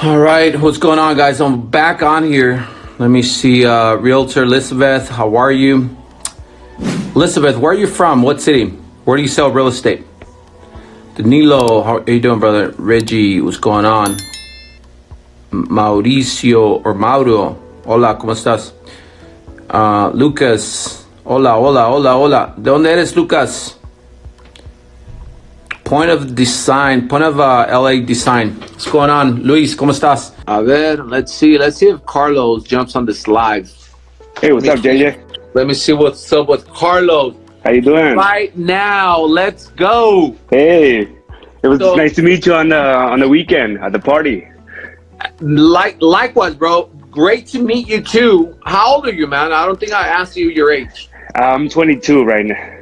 All right, what's going on, guys? I'm back on here. Let me see. Realtor Elizabeth, how are you? Elizabeth, where are you from? What city? Where do you sell real estate? Danilo, how are you doing, brother? Reggie, what's going on? Mauricio or Mauro, hola, ¿cómo estás? Lucas, hola, hola, hola, hola. ¿De dónde eres, Lucas? Point of LA Design. What's going on? Luis, ¿cómo estás? A ver, let's see if Carlos jumps on this live. Hey, what's up, JJ? Let me see what's up with Carlos. How you doing? Right now, let's go. Hey, it was nice to meet you on the weekend at the party. Likewise, bro. Great to meet you too. How old are you, man? I don't think I asked you your age. I'm 22 right now.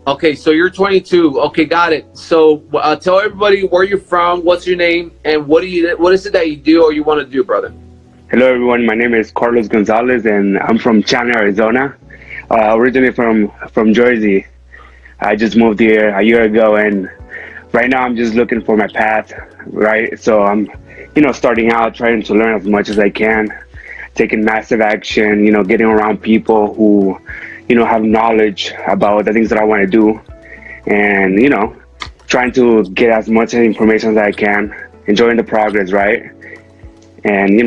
Okay, so you're 22. Okay, got it. So tell everybody where you're from, what's your name, and what is it that you do or you want to do, brother? Hello, everyone. My name is Carlos Gonzalez, and I'm from Chandler, Arizona. Originally from Jersey. I just moved here a year ago, and right now I'm just looking for my path, right? So I'm, starting out, trying to learn as much as I can, taking massive action, getting around people who, have knowledge about the things that I want to do, and, trying to get as much information as I can, enjoying the progress, right? And,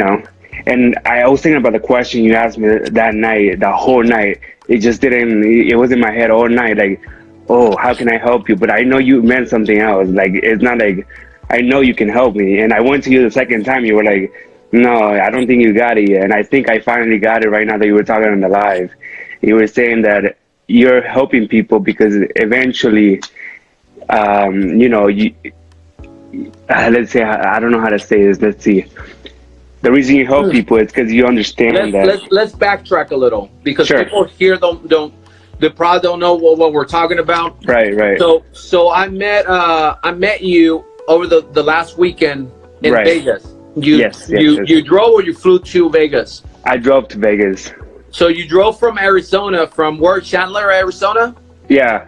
and I was thinking about the question you asked me that night, the whole night. It was in my head all night, like, oh, how can I help you? But I know you meant something else. Like, it's not like, I know you can help me. And I went to you the second time, you were like, no, I don't think you got it yet. And I think I finally got it right now that you were talking on the live. You were saying that you're helping people because eventually, let's say, I don't know how to say this. Let's see. The reason you help people is because you understand Let's backtrack a little because Sure. people here they probably don't know what we're talking about. Right. So I met you over the last weekend in Right. Vegas. Yes. You drove or you flew to Vegas? I drove to Vegas. So you drove from Arizona, from where? Chandler, Arizona? Yeah,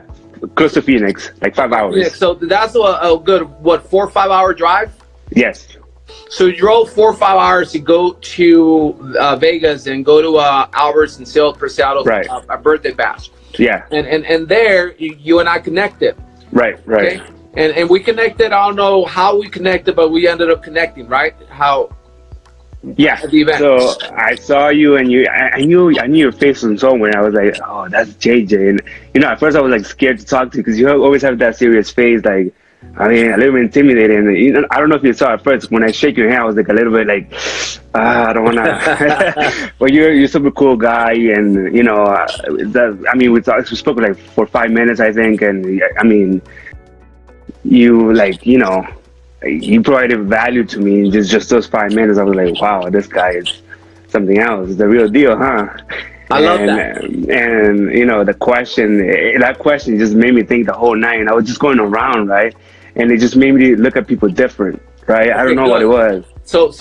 close to Phoenix, like 5 hours. Yeah, so that's a good, 4 or 5 hour drive? Yes. So you drove 4 or 5 hours to go to Vegas and go to Albert's and Seattle's Right. a birthday bash. Yeah. And there, you and I connected. Right. Okay? And we connected. I don't know how we connected, but we ended up connecting, right? How? Yeah. At the event. So I saw you, and I knew your face from somewhere. I was like, oh, that's JJ. And at first I was like scared to talk to you because you always have that serious face, like, I mean, a little bit intimidating. I don't know if you saw at first when I shake your hand, I was like a little bit like, I don't wanna. But you're a super cool guy, and we spoke like for 5 minutes, I think, and I mean, you you provided value to me in just those 5 minutes. I was like, wow, this guy is something else. It's the real deal, huh? I love that. And that question just made me think the whole night, and I was just going around, right? And it just made me look at people different, right? I don't know what it was. So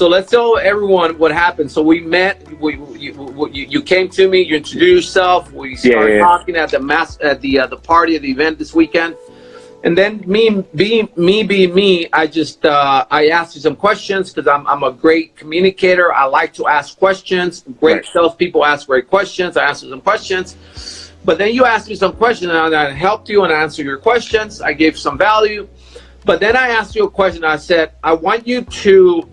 let's tell everyone what happened. So we met. You came to me. You introduced yourself. We started talking at the party at the event this weekend. And then me being me, I asked you some questions because I'm a great communicator. I like to ask questions. Great salespeople ask great questions. I asked you some questions. But then you asked me some questions, and I helped you and answered your questions. I gave some value. But then I asked you a question. I said, I want you to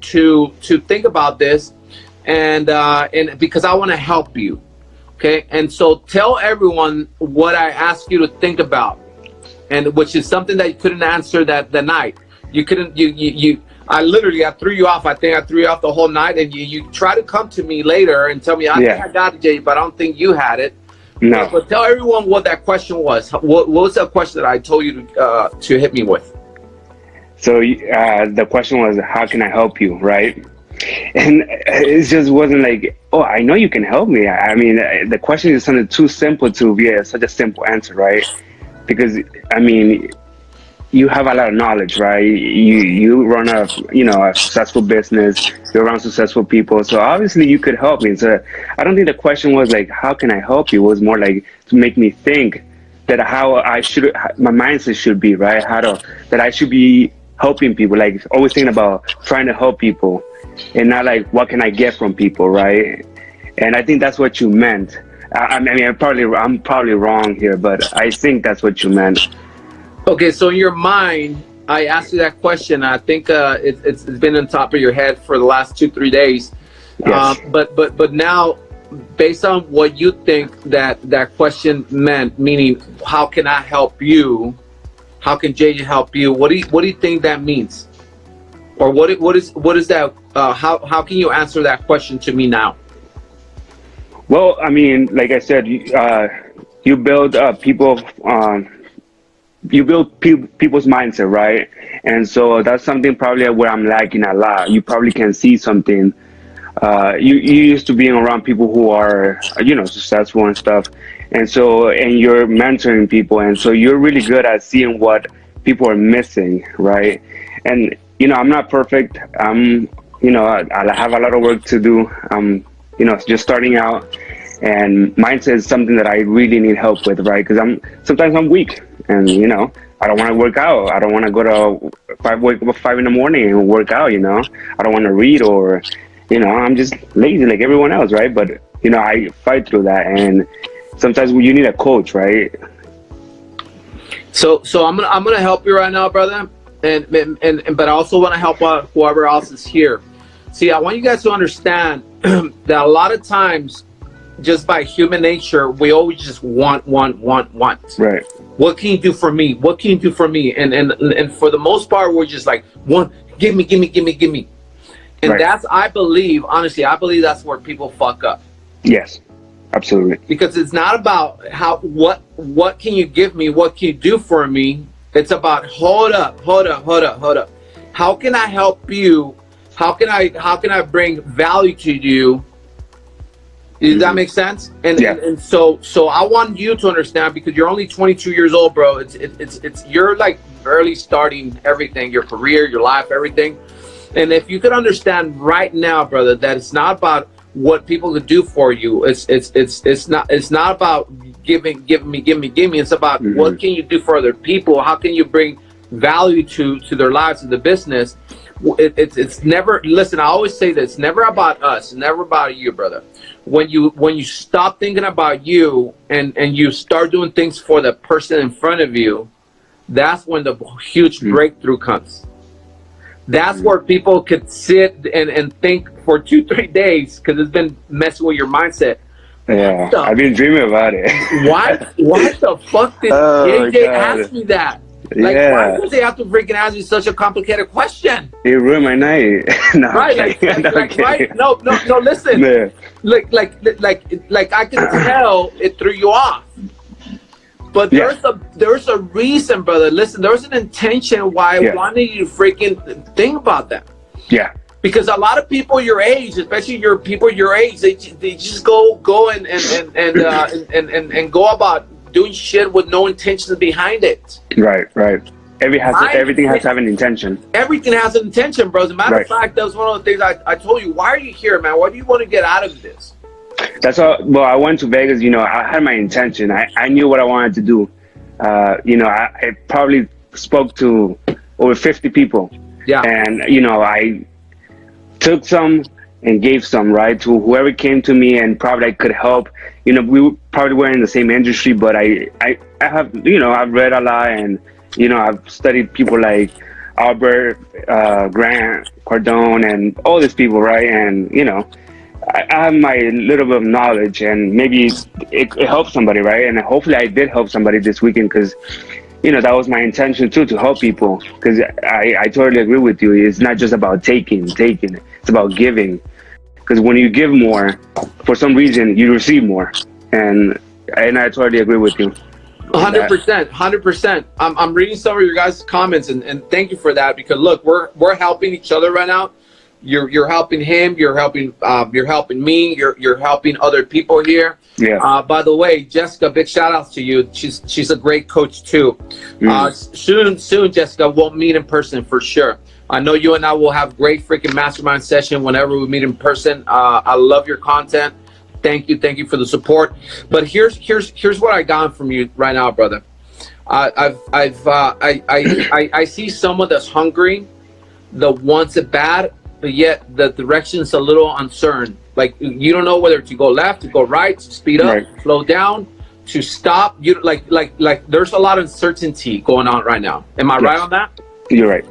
think about this, and because I want to help you, okay? And so tell everyone what I asked you to think about, and which is something that you couldn't answer that night. You couldn't. I threw you off. I think I threw you off the whole night, and you try to come to me later and tell me I think I got it, Jay, but I don't think you had it. No. But tell everyone what that question was. What was that question that I told you to hit me with? So the question was, how can I help you, right? And it just wasn't like, oh, I know you can help me. I mean, the question is something too simple to be such a simple answer, right? Because, I mean, you have a lot of knowledge, right? You run a successful business. You're around successful people, so obviously you could help me. So I don't think the question was like, how can I help you? It was more like to make me think that my mindset should be, right? That I should be helping people, like always thinking about trying to help people and not like what can I get from people, right? And I think that's what you meant. I mean, I'm probably wrong here, but I think that's what you meant. Okay, so in your mind, I asked you that question. I think it's been on top of your head for the last 2-3 days. Yes. But now, based on what you think that question meant, meaning how can I help you? How can JJ help you? What do you think that means? Or what is that? How can you answer that question to me now? Well, I mean, like I said, you build people. You build people's mindset, right? And so that's something probably where I'm lacking a lot. You probably can see something. You used to being around people who are, successful and stuff. And so, and you're mentoring people. And so you're really good at seeing what people are missing, right? And, I'm not perfect. I have a lot of work to do. Just starting out. And mindset is something that I really need help with, right? Because sometimes I'm weak, and I don't want to work out. I don't want to wake up at 5 in the morning and work out. I don't want to read, or I'm just lazy like everyone else, right? But I fight through that, and sometimes you need a coach, right? So I'm gonna help you right now, brother, and but I also want to help out whoever else is here. See, I want you guys to understand that a lot of times, just by human nature, we always just want. Right. What can you do for me? What can you do for me? And for the most part, we're just like, give me. And right. That's, I believe that's where people fuck up. Yes, absolutely. Because it's not about what can you give me? What can you do for me? It's about, hold up. How can I help you? How can I bring value to you? Does that make sense? And so I want you to understand, because you're only 22 years old, bro. It's you're like barely starting everything, your career, your life, everything. And if you could understand right now, brother, that it's not about what people could do for you. It's not about giving me. It's about what can you do for other people? How can you bring value to their lives and the business? It's never, listen, I always say this, never about us, never about you, brother. When you stop thinking about you and you start doing things for the person in front of you, that's when the huge breakthrough comes. That's where people could sit and think for 2-3 days, because it's been messing with your mindset. Yeah, I've been dreaming about it. Why the fuck did JJ ask me that? Like, why does they have to freaking ask you such a complicated question? It ruined my night. No, right, right? No, listen. Yeah. Like I can tell it threw you off. But there's a reason, brother. Listen, there's an intention why I wanted you to freaking think about that. Yeah. Because a lot of people your age, especially people your age, they just go and go about doing shit with no intention behind it. Right. Everything has to have an intention. Everything has an intention, bro. As a matter of fact, that was one of the things I told you. Why are you here, man? What do you want to get out of this? That's all. Well, I went to Vegas. I had my intention. I knew what I wanted to do. I probably spoke to over 50 people. Yeah. And I took some and gave some, right, to whoever came to me and probably I could help. We probably were in the same industry, but I have, I've read a lot, and I've studied people like Albert, Grant Cardone, and all these people, right? And I have my little bit of knowledge, and maybe it helped somebody, right? And hopefully I did help somebody this weekend, because that was my intention too, to help people. Because I totally agree with you. It's not just about taking. It's about giving. Because when you give more, for some reason, you receive more. And I totally agree with you. 100%. I'm reading some of your guys' comments, and thank you for that, because look, we're helping each other right now. You're helping him. You're helping me. You're helping other people here. Yeah. By the way, Jessica, big shout outs to you. She's a great coach too. Soon, Jessica, we'll meet in person for sure. I know you and I will have great freaking mastermind session whenever we meet in person. I love your content. Thank you for the support. But here's what I got from you right now, brother. I see someone that's hungry, that wants it bad, but yet the direction's a little uncertain. Like you don't know whether to go left, to go right, to speed up, Right. slow down, to stop. You like there's a lot of uncertainty going on right now. Am I right on that? You're right.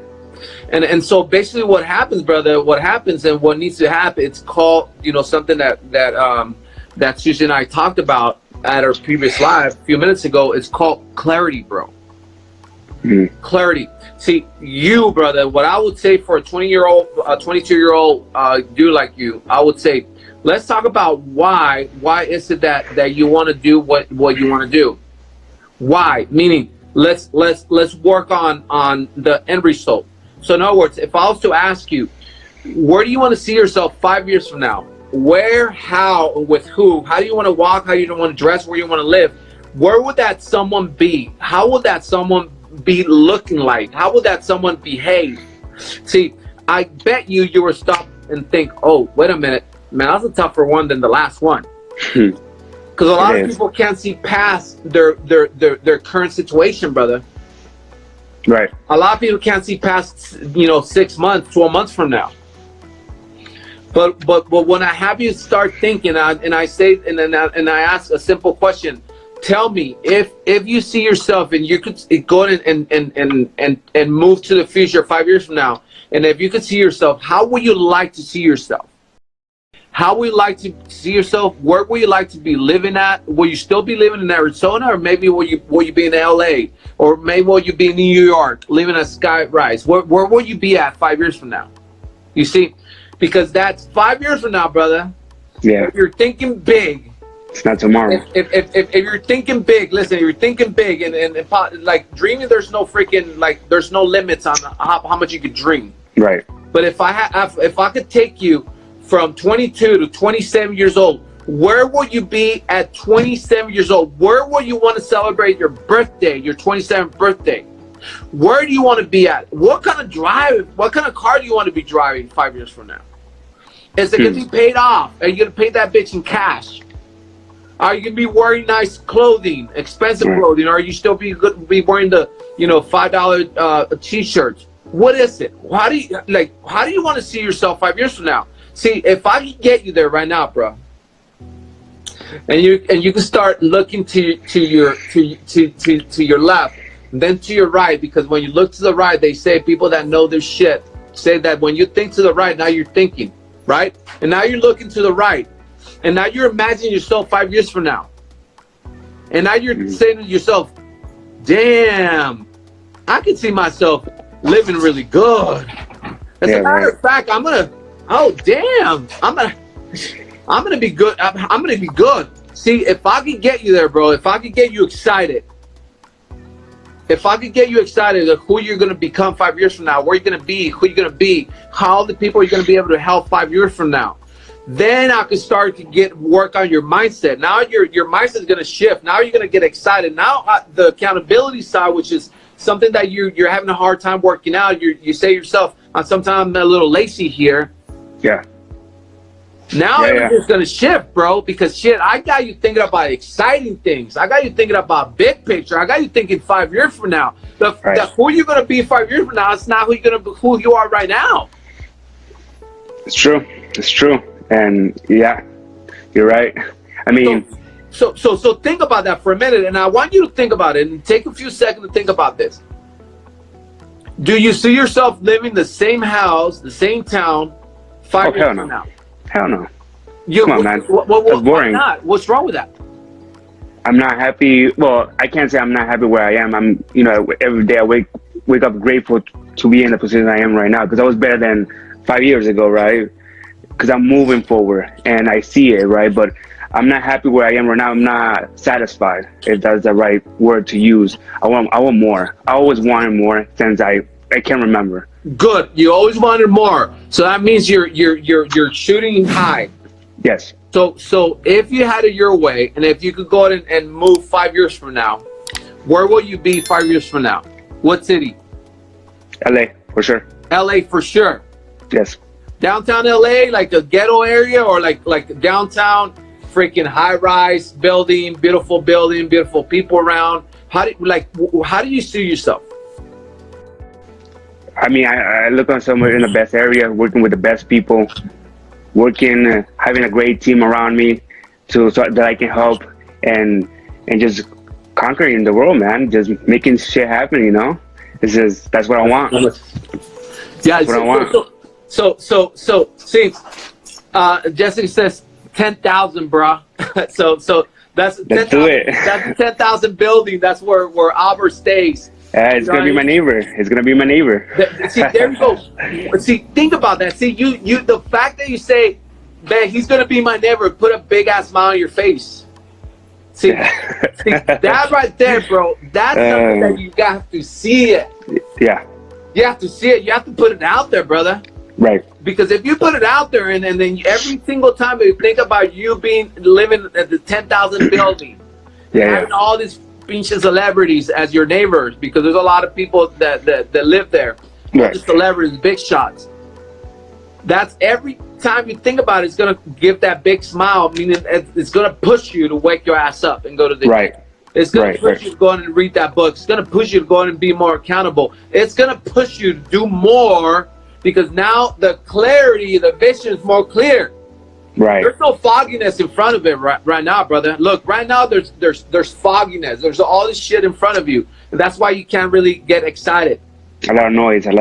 And so basically what happens, brother, what happens and what needs to happen, it's called, something that Susan and I talked about at our previous live a few minutes ago. It's called clarity, bro. Clarity. See, you, brother, what I would say for a 20-year-old, a 22-year-old dude like you, I would say, let's talk about why is it that you want to do what you want to do? Why? Meaning, let's work on the end result. So in other words, if I was to ask you, where do you want to see yourself 5 years from now? Where, how, with who? How do you want to walk? How do you want to dress? Where you want to live? Where would that someone be? How would that someone be looking like? How would that someone behave? See, I bet you will stop and think, oh, wait a minute, man, that's a tougher one than the last one. Because a lot of people can't see past their current situation, brother. Right. A lot of people can't see past 6 months, 12 months from now. But when I have you start thinking, and I I ask a simple question. Tell me, if you see yourself and you could go and move to the future 5 years from now, and if you could see yourself, how would you like to see yourself? How would you like to see yourself? Where would you like to be living at? Will you still be living in Arizona, or maybe will you be in LA, or maybe will you be in New York, living at Skyrise? Where will you be at 5 years from now? You see, because that's 5 years from now, brother. Yeah. If you're thinking big. It's not tomorrow. If you're thinking big, listen, if you're thinking big and like dreaming, there's no freaking, like, there's no limits on how much you could dream. Right. But if I could take you from 22 to 27 years old, where will you be at 27 years old? Where will you want to celebrate your birthday, your 27th birthday? Where do you want to be at? What kind of car do you want to be driving 5 years from now? Is it going to be paid off? Are you going to pay that bitch in cash? Are you gonna be wearing nice clothing, expensive clothing? Or are you still be wearing the $5 t-shirts? What is it? How do you want to see yourself 5 years from now? See, if I can get you there right now, bro, and you can start looking to your left, and then to your right, because when you look to the right, they say people that know their shit say that when you think to the right, now you're thinking, right? And now you're looking to the right. And now you're imagining yourself 5 years from now. And now you're saying to yourself, damn, I can see myself living really good. As a matter of fact, I'm gonna be good. I'm gonna be good. See, if I could get you there, bro, if I could get you excited, of who you're gonna become 5 years from now, where you're gonna be, who you're gonna be, how the people you're gonna be able to help 5 years from now, then I can start to work on your mindset. Now your mindset is going to shift. Now you're going to get excited. Now the accountability side, which is something that you're having a hard time working out. You say to yourself, sometimes I'm a little lazy here. Yeah. Now everything's going to shift, bro, because shit, I got you thinking about exciting things. I got you thinking about big picture. I got you thinking 5 years from now. Who you're going to be 5 years from now, it's not who you are right now. It's true. It's true. And yeah, you're right. I mean, so think about that for a minute, and I want you to think about it and take a few seconds to think about this. Do you see yourself living the same house, the same town, 5 years from now? Hell no. Come on, man. That's boring. Why not? What's wrong with that? I'm not happy. Well, I can't say I'm not happy where I am. I'm, every day I wake up grateful to be in the position I am right now, because I was better than 5 years ago, right? Because I'm moving forward and I see it, right? But I'm not happy where I am right now. I'm not satisfied, if that's the right word to use. I want more. I always wanted more since I can't remember. Good. You always wanted more. So that means you're shooting high. Yes. So if you had it your way, and if you could go ahead and move 5 years from now, where will you be 5 years from now? What city? LA, for sure. LA for sure. Yes. Downtown LA, like a ghetto area, or like downtown, freaking high-rise building, beautiful people around. How do you see yourself? I mean, I look on somewhere in the best area, working with the best people, working, having a great team around me, so that I can help and just conquering the world, man. Just making shit happen, you know. It's just that's what I want. Yeah, That's what I want. so see, Jesse says 10,000, bro. so that's Let's do it. That's 10,000 building. That's where Albert stays. It's gonna be my neighbor. It's gonna be my neighbor. See, there you go. See, think about that. See, you the fact that you say, man, he's gonna be my neighbor, put a big ass smile on your face. See, see that right there, bro. That's something that you got to see it. Yeah. You have to see it. You have to put it out there, brother. Right. Because if you put it out there and then every single time you think about you living at the 10,000 building, having all these pinche celebrities as your neighbors, because there's a lot of people that live there, Right. celebrities, big shots. That's every time you think about it, it's gonna give that big smile, meaning it's gonna push you to wake your ass up and go to the Right. It's gonna push you to go in and read that book. It's gonna push you to go in and be more accountable. It's gonna push you to do more because now the clarity, the vision is more clear. Right. There's no fogginess in front of it right now, brother. Look, right now there's fogginess. There's all this shit in front of you, and that's why you can't really get excited. A lot of noise. There's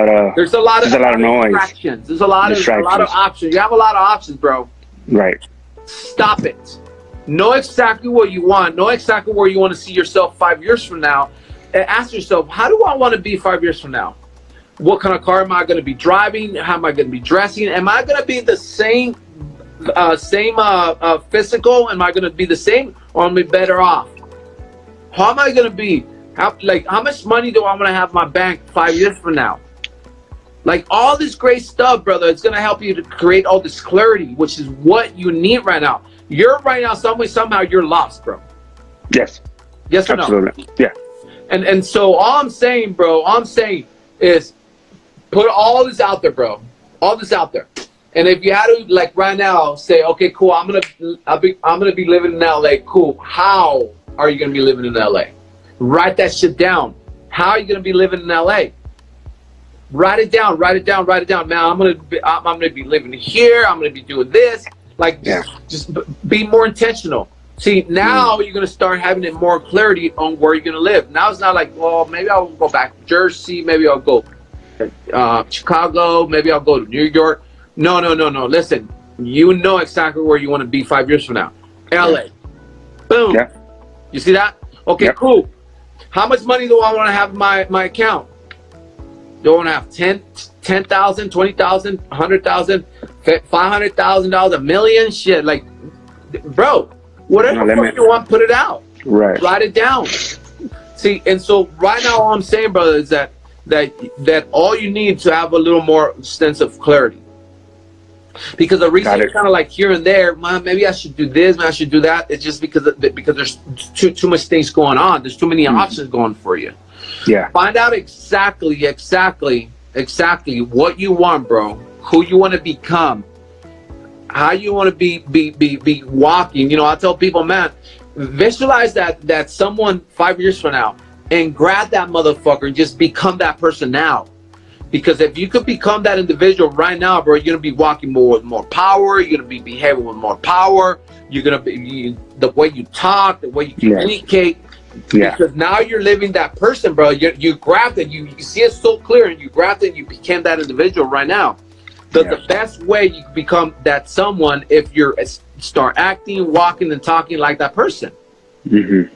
a lot of noise. distractions. There's a lot of options. You have a lot of options, bro. Right. Stop it. Know exactly what you want. Know exactly where you want to see yourself 5 years from now. And ask yourself, how do I want to be 5 years from now? What kind of car am I going to be driving? How am I going to be dressing? Am I going to be the same physical? Am I going to be the same, or am I better off? How am I going to be? How much money do I want to have in my bank 5 years from now? Like all this great stuff, brother, it's going to help you to create all this clarity, which is what you need right now. You're right now, somehow you're lost, bro. Yes. Yes or Absolutely. no? Yeah. And so all I'm saying, bro, is put all this out there, bro. All this out there. And if you had to, like right now, say, okay, cool, I'm gonna be living in LA. Cool. How are you gonna be living in LA? Write that shit down. How are you gonna be living in LA? Write it down. Write it down. Write it down. Man, I'm gonna be living here. I'm gonna be doing this. Like, just be more intentional. See, now you're gonna start having it more clarity on where you're gonna live. Now it's not like, well, maybe I'll go back to Jersey. Maybe I'll go Chicago. Maybe I'll go to New York. No. Listen, you know exactly where you want to be 5 years from now. LA. Boom. Yeah. You see that? Okay, cool. How much money do I want to have in my account? Do I want to have 10,000, 20,000, 100,000, $500,000, $1 million? Shit, like, bro, whatever you want, put it out. Right. Write it down. See, and so right now, all I'm saying, brother, is that all you need to have a little more sense of clarity. Because the reason you're kind of like here and there, man, maybe I should do this, maybe I should do that. It's just because there's too much things going on. There's too many options going for you. Yeah. Find out exactly what you want, bro. Who you want to become. How you want to be walking. You know, I tell people, man, visualize that someone 5 years from now and grab that motherfucker and just become that person now. Because if you could become that individual right now, bro, you're gonna be walking with more power. You're gonna be behaving with more power. You're gonna be the way you talk, the way you communicate. Yeah. Because now you're living that person, bro. You grabbed it. You see it so clear, and you grabbed it. And you became that individual right now. The best way you can become that someone if you start acting, walking, and talking like that person. Mm-hmm.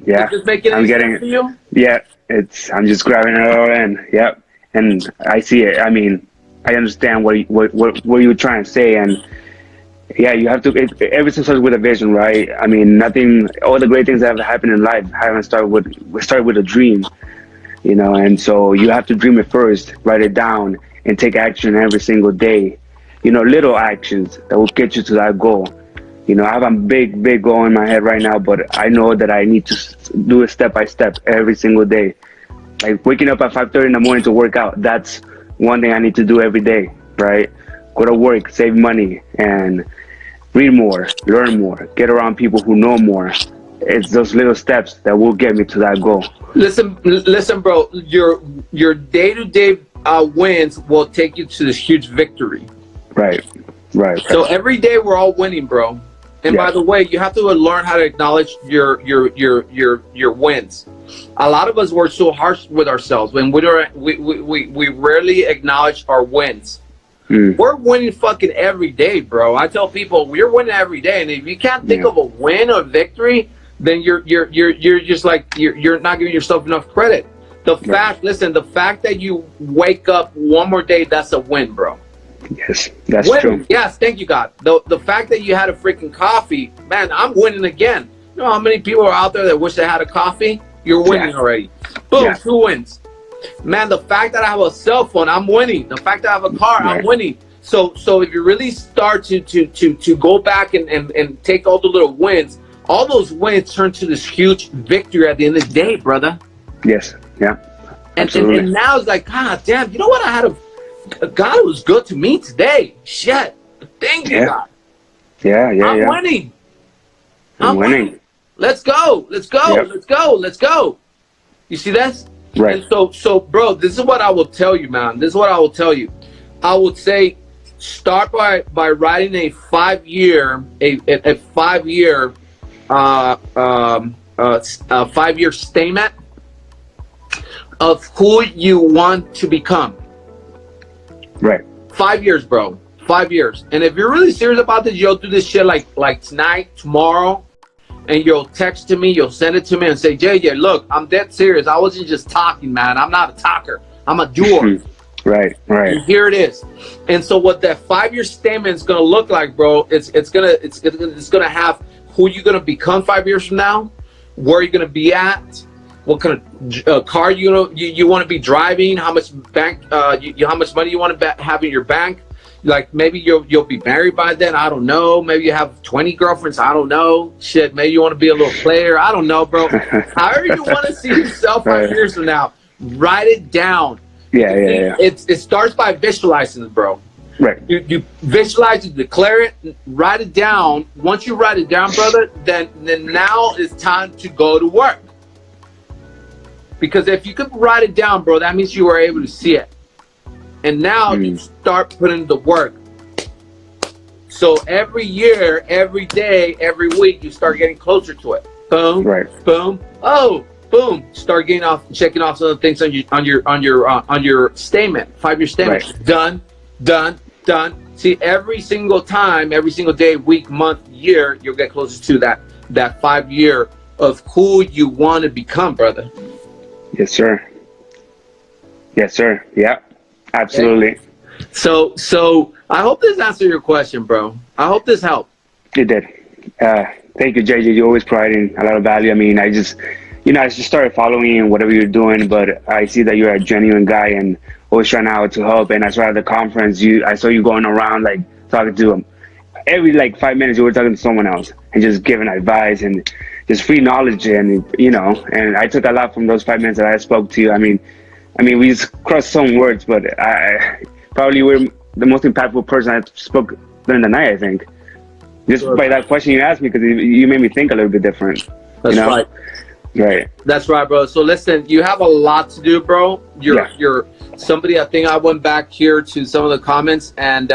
Yeah. Just making I'm getting it. You? Yeah. I'm just grabbing it all in. Yep. And I see it. I mean, I understand what you're trying to say, and yeah, you have to. Everything starts with a vision, right? I mean, all the great things that have happened in life haven't started with a dream, you know. And so you have to dream it first, write it down, and take action every single day. You know, little actions that will get you to that goal. You know, I have a big goal in my head right now, but I know that I need to do it step by step every single day. Like waking up at 5:30 in the morning to work out. That's one thing I need to do every day, right? Go to work, save money, and read more, learn more, get around people who know more, it's those little steps that will get me to that goal. Listen, bro. Your day-to-day wins will take you to this huge victory. Right. So every day we're all winning, bro. And by the way, you have to learn how to acknowledge your wins. A lot of us were so harsh with ourselves when we rarely acknowledge our wins. We're winning fucking every day, bro. I tell people we're winning every day, and if you can't think of a win or victory, then you're just like you're not giving yourself enough credit. The fact that you wake up one more day, that's a win, bro. Yes, that's true. Yes, thank you, God. The fact that you had a freaking coffee, man, I'm winning again. You know how many people are out there that wish they had a coffee? You're winning already. Boom, 2 wins. Man, the fact that I have a cell phone, I'm winning. The fact that I have a car, I'm winning. So if you really start to go back and take all the little wins, all those wins turn to this huge victory at the end of the day, brother. Yes, yeah. And now it's like, God damn, you know what? God was good to me today. Shit. Thank you, God. Yeah. I'm winning. I'm winning. Let's go. Let's go. You see this? Right. And so, bro, this is what I will tell you, man. This is what I will tell you. I would say start by writing a 5-year statement of who you want to become. Right. 5 years, bro. 5 years. And if you're really serious about this, you'll do this shit like tonight, tomorrow, and you'll text to me, you'll send it to me and say, JJ, look, I'm dead serious. I wasn't just talking, man. I'm not a talker. I'm a doer. Right. And here it is. And so what that 5-year statement is gonna look like, bro, it's gonna have who you're gonna become 5 years from now, where you're gonna be at, what kind of car you want to be driving, how much how much money you want to have in your bank. Like maybe you'll be married by then. I don't know. Maybe you have 20 girlfriends. I don't know. Shit. Maybe you want to be a little player. I don't know, bro. However you want to see yourself 5 years from now, write it down. Yeah. It starts by visualizing it, bro. Right. You visualize it, declare it, write it down. Once you write it down, brother, then now it's time to go to work. Because if you could write it down, bro, that means you were able to see it. And now you start putting the work. So every year, every day, every week, you start getting closer to it. Boom, boom, oh, boom. Start checking off some of the things on your statement, 5-year statement. Right. Done. See, every single time, every single day, week, month, year, you'll get closer to that 5 year of who you want to become, brother. Yes, sir. Yeah, absolutely. So I hope this answered your question, bro. I hope this helped. It did. Thank you, JJ. You're always providing a lot of value. I mean, I just started following whatever you're doing, but I see that you're a genuine guy and always trying out to help. And I saw at the conference, I saw you going around like talking to them. Every 5 minutes, you were talking to someone else and just giving advice and just free knowledge, and and I took a lot from those 5 minutes that I spoke to you. I mean, we just crossed some words, but I probably were the most impactful person I spoke during the night, I think. Just by that question you asked me, because you made me think a little bit different. That's right. Right. That's right, bro. So listen, you have a lot to do, bro. You're somebody. I think I went back here to some of the comments, and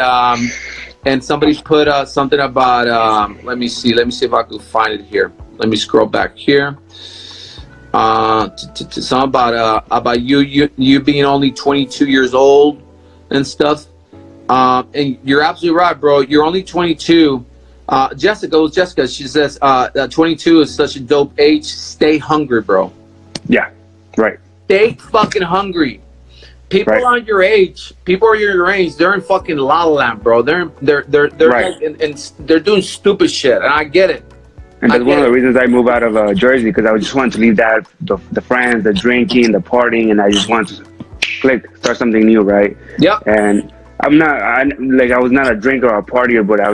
somebody put something about. Let me see if I can find it here. Let me scroll back here. To some about you being only 22 years old and stuff. And you're absolutely right, bro. You're only 22. Jessica, she says 22 is such a dope age. Stay hungry, bro. Yeah, right. Stay fucking hungry. People on your age, they're in fucking La La Land, bro. They're right. and they're doing stupid shit, and I get it. And that's one of the reasons I moved out of Jersey, because I just wanted to leave that, the friends, the drinking, the partying, and I just wanted to start something new, right? Yep. And I was not a drinker or a partier, but I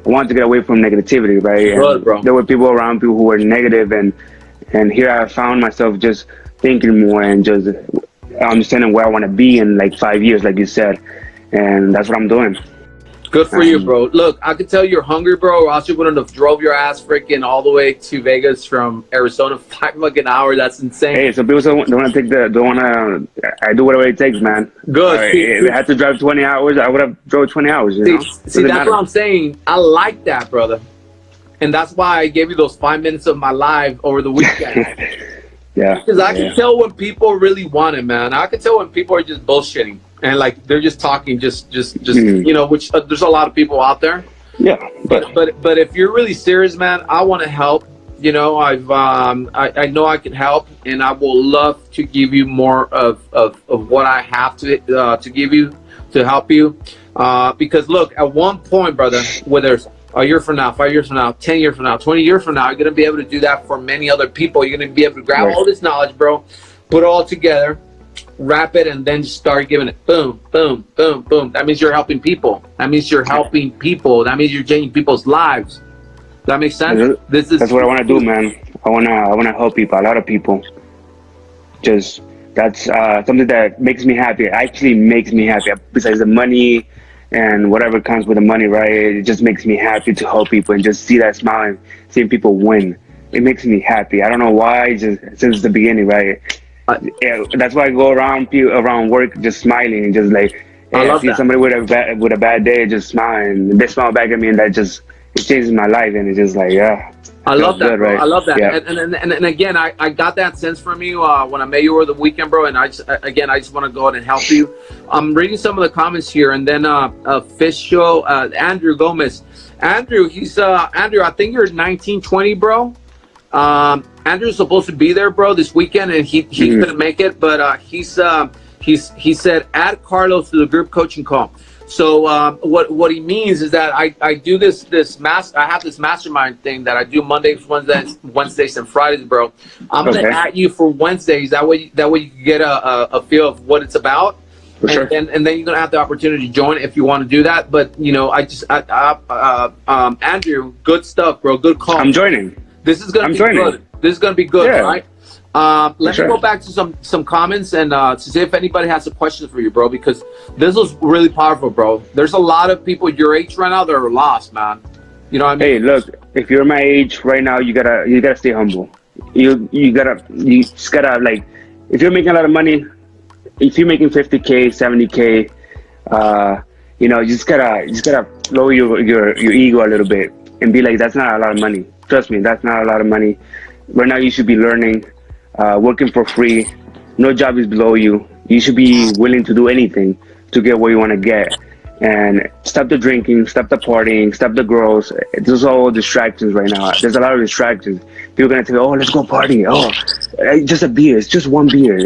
wanted to get away from negativity, right? Good, bro. There were people around, people who were negative, and here I found myself just thinking more and just understanding where I want to be in 5 years, like you said, and that's what I'm doing. Good for you, bro. Look, I could tell you're hungry, bro, or else you wouldn't have drove your ass freaking all the way to Vegas from Arizona, 5 fucking hours. That's insane. Hey, some people don't want to take I do whatever it takes, man. Good. If I had to drive 20 hours, I would have drove 20 hours, you know? See, that's what I'm saying. I like that, brother. And that's why I gave you those 5 minutes of my life over the weekend. Yeah. Because I can tell when people really want it, man. I can tell when people are just bullshitting. And like they're just talking, you know, which there's a lot of people out there. Yeah, but if you're really serious, man, I want to help. You know, I know I can help, and I will love to give you more of what I have to give you to help you. Because look, at one point, brother, whether it's a year from now, 5 years from now, 10 years from now, 20 years from now, you're gonna be able to do that for many other people. You're gonna be able to grab all this knowledge, bro, put it all together, wrap it, and then just start giving it boom, boom, boom, boom. That means you're helping people. That means you're helping people. That means you're changing people's lives. Does that make sense? That's what I want to do, man. I wanna help people, a lot of people. Just that's something that makes me happy. Actually makes me happy. Besides the money and whatever comes with the money, right? It just makes me happy to help people and just see that smile and seeing people win. It makes me happy. I don't know why. Just since the beginning, right? Yeah, that's why I go around work just smiling and just like, hey, I see somebody with a bad day, just smiling, and they smile back at me, and that just it changes my life, and it's just like, yeah. I love that, good, bro. right? I love that. Yeah. And again, I got that sense from you when I met you over the weekend, bro. And I just want to go out and help you. I'm reading some of the comments here, and then official Andrew Gomez. Andrew, Andrew. I think you're 1920, bro. Andrew's supposed to be there, bro, this weekend, and he couldn't make it, but he said add Carlos to the group coaching call. So what he means is that I do I have this mastermind thing that I do Mondays, Wednesdays, and Fridays, bro. I'm gonna add you for Wednesdays. That way you can get a feel of what it's about. For sure. And then you're gonna have the opportunity to join if you want to do that. But you know, Andrew, good stuff, bro. Good call. I'm joining. This is gonna be good. This is gonna be good, right? Let me go back to some comments and to see if anybody has some questions for you, bro, because this was really powerful, bro. There's a lot of people your age right now that are lost, man. You know what I mean? Hey, look, if you're my age right now, you gotta stay humble. You just gotta, like, if you're making a lot of money, if you're making 50K, 70K, you know, you just gotta lower your ego a little bit and be like, that's not a lot of money. Trust me, that's not a lot of money. Right now, you should be learning, working for free. No job is below you. You should be willing to do anything to get where you want to get. And stop the drinking, stop the partying, stop the girls. Those are all distractions right now. There's a lot of distractions. People are going to tell you, oh, let's go party. Oh, just a beer. It's just one beer.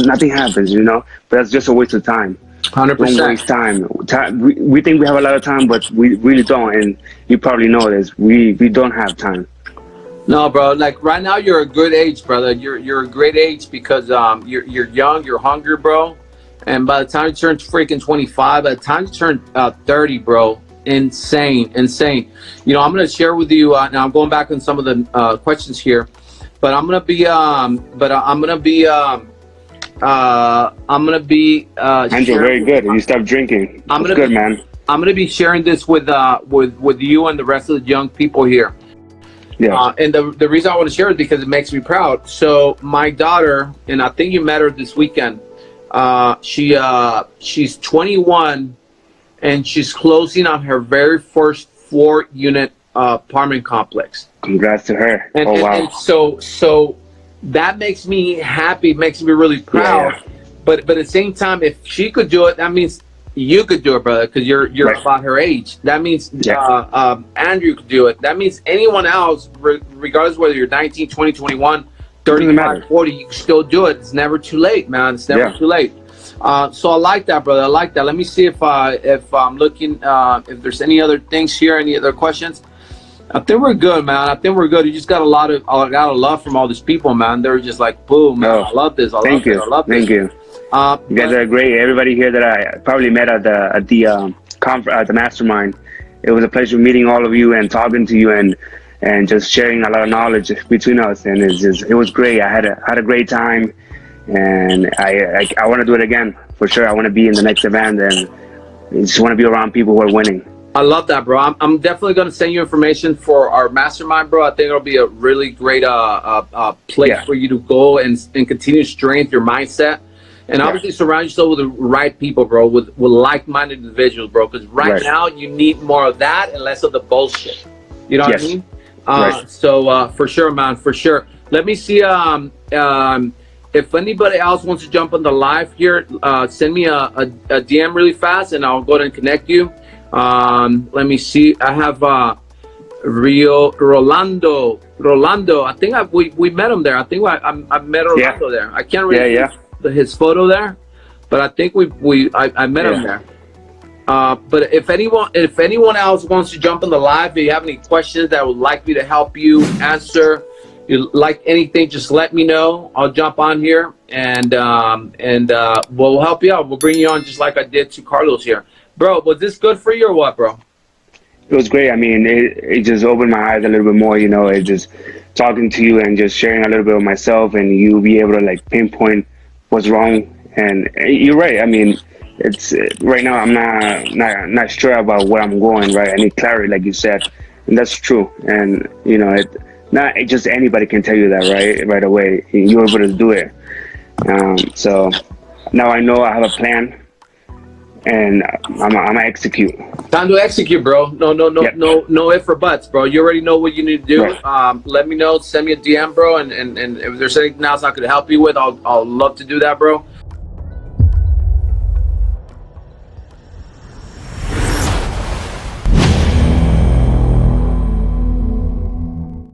Nothing happens, you know? But that's just a waste of time. 100%. Don't waste time. We think we have a lot of time, but we really don't. And you probably know this. We don't have time. No, bro. Like right now, you're a good age, brother. You're a great age because you're young, you're hungry, bro. And by the time you turn freaking 25, by the time you turn 30, bro, insane. You know, I'm gonna share with you now. I'm going back on some of the questions here, but I'm gonna be Andrew, very good. You stopped drinking. That's good, man. I'm gonna be sharing this with you and the rest of the young people here. Yeah. And the reason I want to share it because it makes me proud. So my daughter, and I think you met her this weekend. She's 21, and she's closing on her very first 4-unit apartment complex. Congrats to her. And, wow. And so that makes me happy, makes me really proud. Yeah. But at the same time, if she could do it, that means you could do it, brother, because you're right. about her age. That means Andrew could do it. That means anyone else, regardless whether you're 19, 20, 21, 35, 40, you can still do it. It's never too late, man. It's never too late. So I like that, brother. I like that. Let me see if I'm looking, if there's any other things here, any other questions. I think we're good, man. I think we're good. You just got a lot of love from all these people, man. They're just like, boom, man. I love this. I love this. I love this. Thank you. You guys are great. Everybody here that I probably met at the mastermind. It was a pleasure meeting all of you and talking to you and just sharing a lot of knowledge between us. And it was great. I had a great time, and I want to do it again for sure. I want to be in the next event, and I just want to be around people who are winning. I love that, bro. I'm definitely going to send you information for our mastermind, bro. I think it'll be a really great place for you to go and continue to strengthen your mindset. And obviously surround yourself with the right people, bro, with like-minded individuals, bro. Because right now you need more of that and less of the bullshit. You know what I mean? So for sure, man, for sure. Let me see if anybody else wants to jump on the live here. Send me a DM really fast, and I'll go ahead and connect you. Let me see. I have Rolando. I think we met him there. I think I met Rolando there. I can't really see his photo there, but I think I met him there. But if anyone else wants to jump on the live, if you have any questions that would like me to help you answer, you like anything, just let me know. I'll jump on here and we'll help you out. We'll bring you on just like I did to Carlos here. Bro, was this good for you or what, bro? It was great. I mean, it just opened my eyes a little bit more, you know, it just talking to you and just sharing a little bit of myself, and you be able to like pinpoint what's wrong. And you're right. I mean, it's right now I'm not sure about where I'm going, right? I need clarity, like you said, and that's true. And you know, not just anybody can tell you that right away. You're able to do it. So now I know I have a plan, and I'm gonna execute. Time to execute, bro. No ifs or buts, bro. You already know what you need to do. Let me know. Send me a DM, bro. And if there's anything else I could help you with, I'll love to do that, bro.